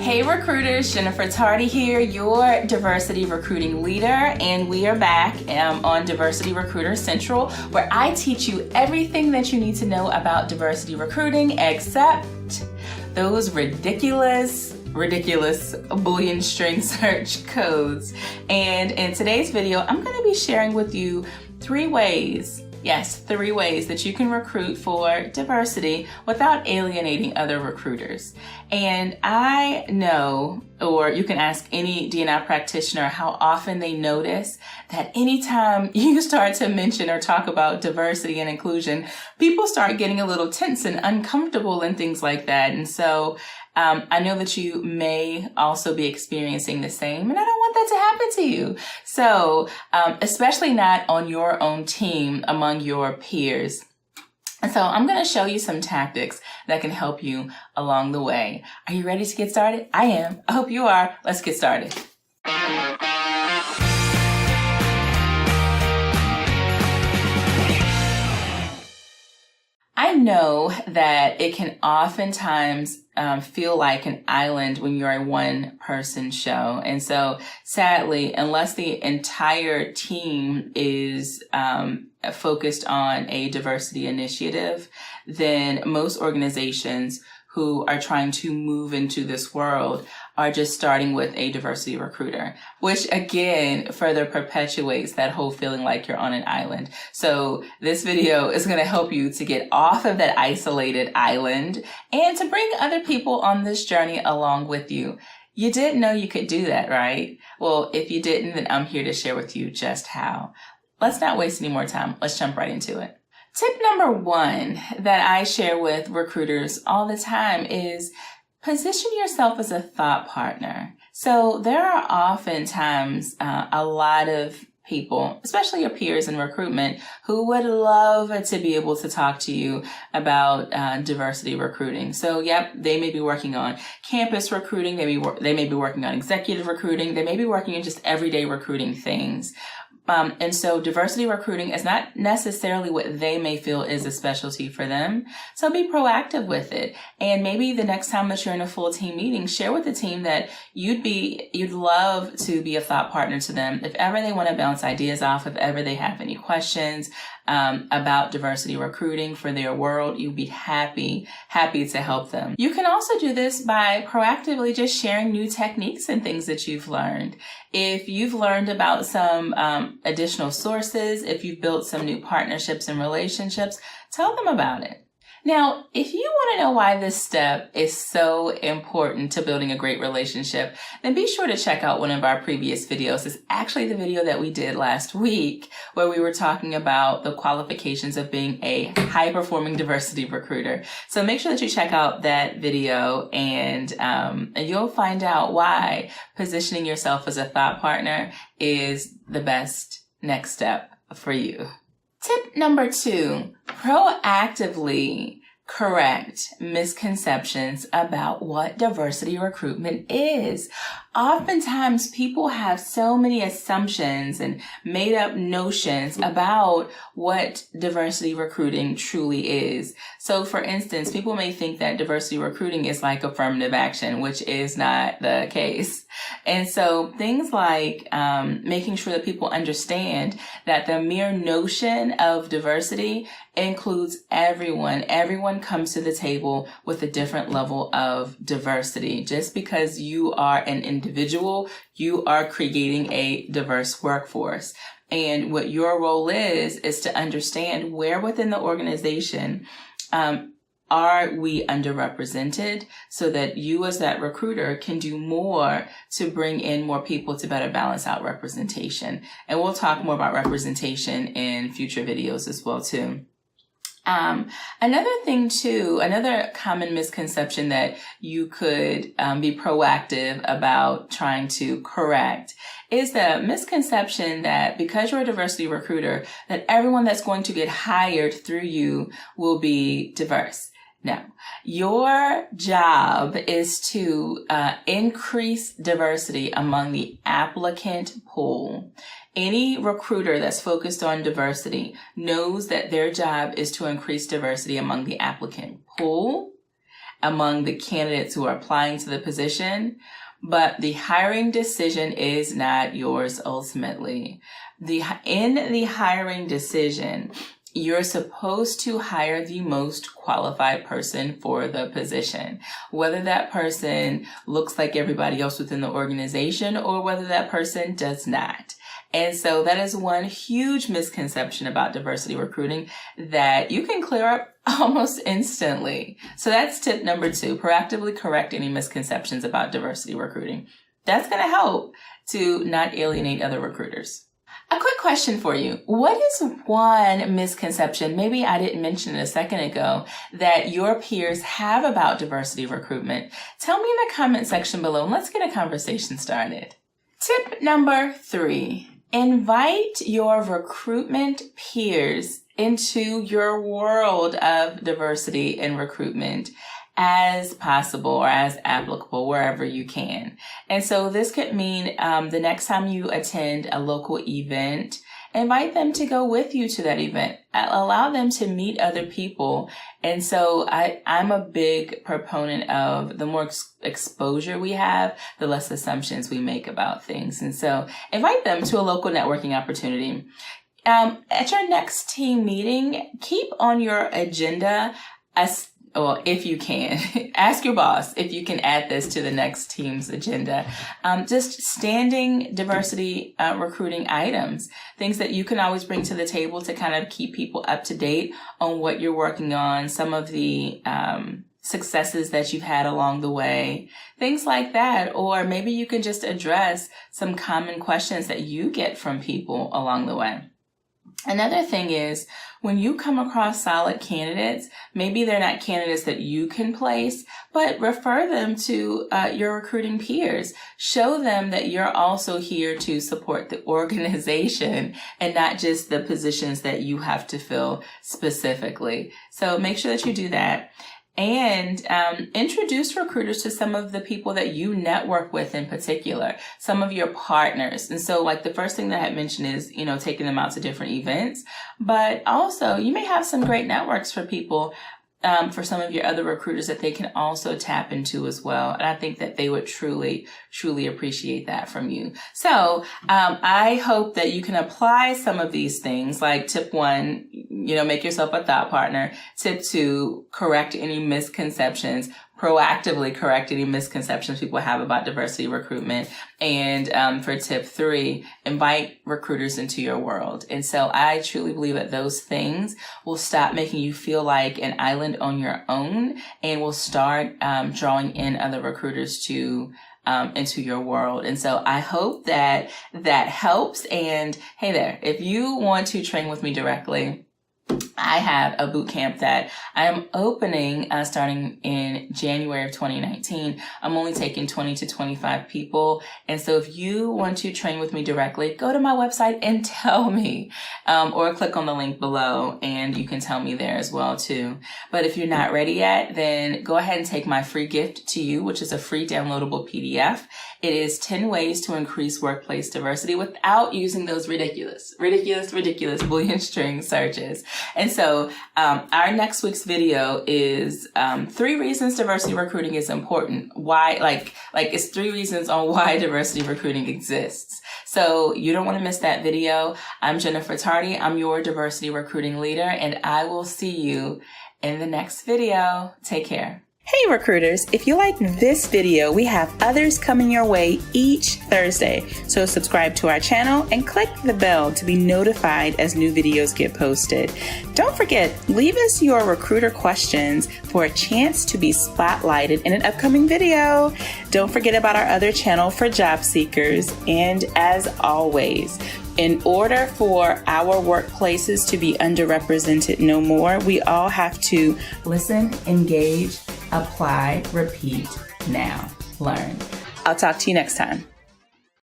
Hey recruiters, Jennifer Tardy here, your diversity recruiting leader, and we are back on Diversity Recruiter Central, where I teach you everything that you need to know about diversity recruiting except those ridiculous Boolean string search codes. And in today's video, I'm going to be sharing with you three ways that you can recruit for diversity without alienating other recruiters. And I know, or you can ask any D&I practitioner how often they notice that anytime you start to mention or talk about diversity and inclusion, people start getting a little tense and uncomfortable and things like that. And so I know that you may also be experiencing the same, and I don't want that to happen to you. So, especially not on your own team, among your peers. And so I'm going to show you some tactics that can help you along the way. Are you ready to get started? I am. I hope you are. Let's get started. I know that it can oftentimes feel like an island when you're a one-person show. And so sadly, unless the entire team is focused on a diversity initiative, then most organizations who are trying to move into this world are just starting with a diversity recruiter, which again further perpetuates that whole feeling like you're on an island. So this video is going to help you to get off of that isolated island and to bring other people on this journey along with you. You didn't know you could do that, right? Well, if you didn't, then I'm here to share with you just how. Let's not waste any more time. Let's jump right into it. Tip number one that I share with recruiters all the time is position yourself as a thought partner. So there are oftentimes a lot of people, especially your peers in recruitment, who would love to be able to talk to you about diversity recruiting. So, yep, they may be working on campus recruiting. They may be working on executive recruiting. They may be working on just everyday recruiting things. And so diversity recruiting is not necessarily what they may feel is a specialty for them. So be proactive with it. And maybe the next time that you're in a full team meeting, share with the team that you'd love to be a thought partner to them. If ever they want to bounce ideas off, if ever they have any questions about diversity recruiting for their world, you'd be happy to help them. You can also do this by proactively just sharing new techniques and things that you've learned. If you've learned about some additional sources, if you've built some new partnerships and relationships, tell them about it. Now, if you want to know why this step is so important to building a great relationship, then be sure to check out one of our previous videos. It's actually the video that we did last week where we were talking about the qualifications of being a high-performing diversity recruiter. So make sure that you check out that video and you'll find out why positioning yourself as a thought partner is the best next step for you. Tip number two, proactively correct misconceptions about what diversity recruitment is. Oftentimes, people have so many assumptions and made up notions about what diversity recruiting truly is. So, for instance, people may think that diversity recruiting is like affirmative action, which is not the case. And so things like making sure that people understand that the mere notion of diversity includes everyone. Everyone comes to the table with a different level of diversity. Just because you are an individual, you are creating a diverse workforce. And what your role is to understand where within the organization are we underrepresented so that you as that recruiter can do more to bring in more people to better balance out representation. And we'll talk more about representation in future videos as well too. Another common misconception that you could be proactive about trying to correct is the misconception that because you're a diversity recruiter, that everyone that's going to get hired through you will be diverse. No, your job is to increase diversity among the applicant pool. Any recruiter that's focused on diversity knows that their job is to increase diversity among the applicant pool among the candidates who are applying to the position, but the hiring decision is not yours ultimately. In the hiring decision, you're supposed to hire the most qualified person for the position, whether that person looks like everybody else within the organization or whether that person does not. And so that is one huge misconception about diversity recruiting that you can clear up almost instantly. So that's tip number 2, proactively correct any misconceptions about diversity recruiting. That's going to help to not alienate other recruiters. A quick question for you. What is one misconception, maybe I didn't mention it a second ago, that your peers have about diversity recruitment? Tell me in the comment section below and let's get a conversation started. Tip number 3, invite your recruitment peers into your world of diversity and recruitment as possible or as applicable wherever you can. And so this could mean the next time you attend a local event, invite them to go with you to that event. Allow them to meet other people. And so I'm a big proponent of the more exposure we have, the less assumptions we make about things. And so invite them to a local networking opportunity. At your next team meeting, keep on your agenda if you can, ask your boss if you can add this to the next team's agenda. Just standing diversity recruiting items, things that you can always bring to the table to kind of keep people up to date on what you're working on, some of the successes that you've had along the way, things like that. Or maybe you can just address some common questions that you get from people along the way. Another thing is, when you come across solid candidates, maybe they're not candidates that you can place, but refer them to your recruiting peers. Show them that you're also here to support the organization and not just the positions that you have to fill specifically. So make sure that you do that. And introduce recruiters to some of the people that you network with in particular, some of your partners. And so like the first thing that I had mentioned is, taking them out to different events, but also you may have some great networks for people, for some of your other recruiters that they can also tap into as well. And I think that they would truly, truly appreciate that from you. So I hope that you can apply some of these things, like tip 1, make yourself a thought partner. Tip 2, correct any misconceptions. Proactively correct any misconceptions people have about diversity recruitment. And for tip 3, invite recruiters into your world. And so I truly believe that those things will stop making you feel like an island on your own and will start drawing in other recruiters to into your world. And so I hope that helps. And hey there, if you want to train with me directly, I have a boot camp that I am opening starting in January of 2019. I'm only taking 20 to 25 people. And so if you want to train with me directly, go to my website and tell me, or click on the link below and you can tell me there as well too. But if you're not ready yet, then go ahead and take my free gift to you, which is a free downloadable PDF. It is 10 ways to increase workplace diversity without using those ridiculous Boolean string searches. And so our next week's video is 3 reasons diversity recruiting is important. Why, like it's 3 reasons on why diversity recruiting exists. So you don't want to miss that video. I'm Jennifer Tardy. I'm your diversity recruiting leader, and I will see you in the next video. Take care. Hey recruiters, if you like this video, we have others coming your way each Thursday. So subscribe to our channel and click the bell to be notified as new videos get posted. Don't forget, leave us your recruiter questions for a chance to be spotlighted in an upcoming video. Don't forget about our other channel for job seekers. And as always, in order for our workplaces to be underrepresented no more, we all have to listen, engage, apply, repeat, now, learn. I'll talk to you next time.